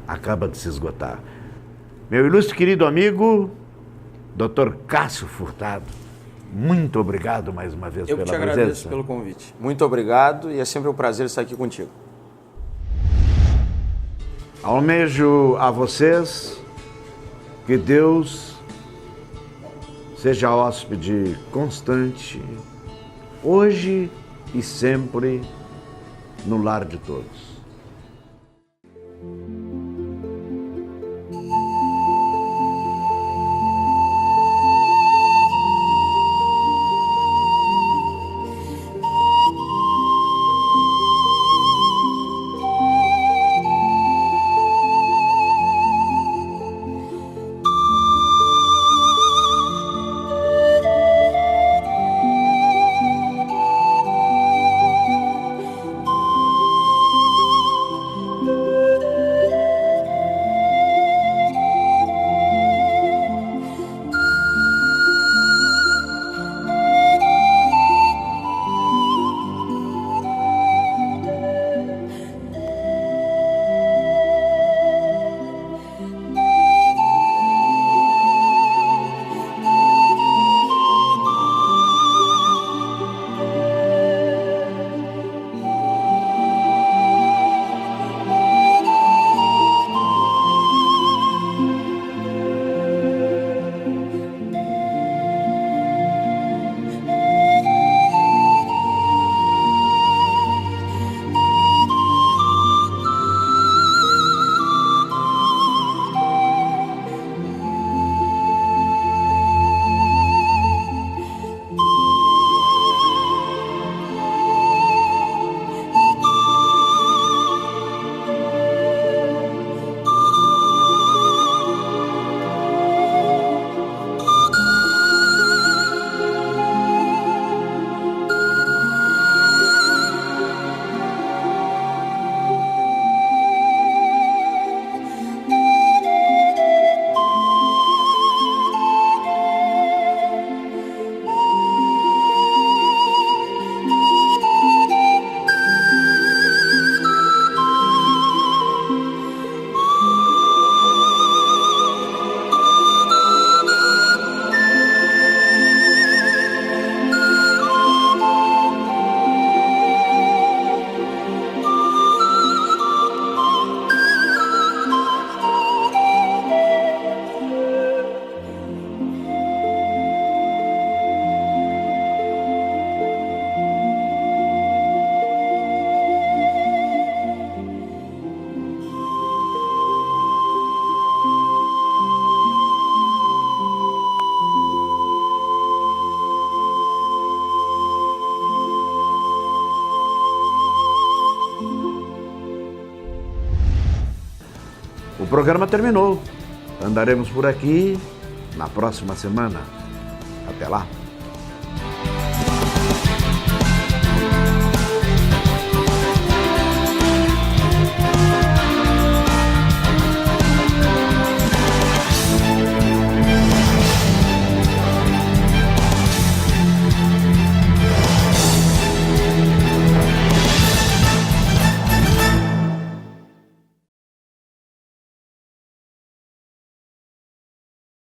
acaba de se esgotar. Meu ilustre querido amigo, Dr. Cássio Furtado, muito obrigado mais uma vez pela presença. Eu te agradeço pelo convite. Muito obrigado e é sempre um prazer estar aqui contigo. Almejo a vocês que Deus seja hóspede constante, hoje e sempre, no lar de todos. programa terminou. Andaremos por aqui na próxima semana. Até lá.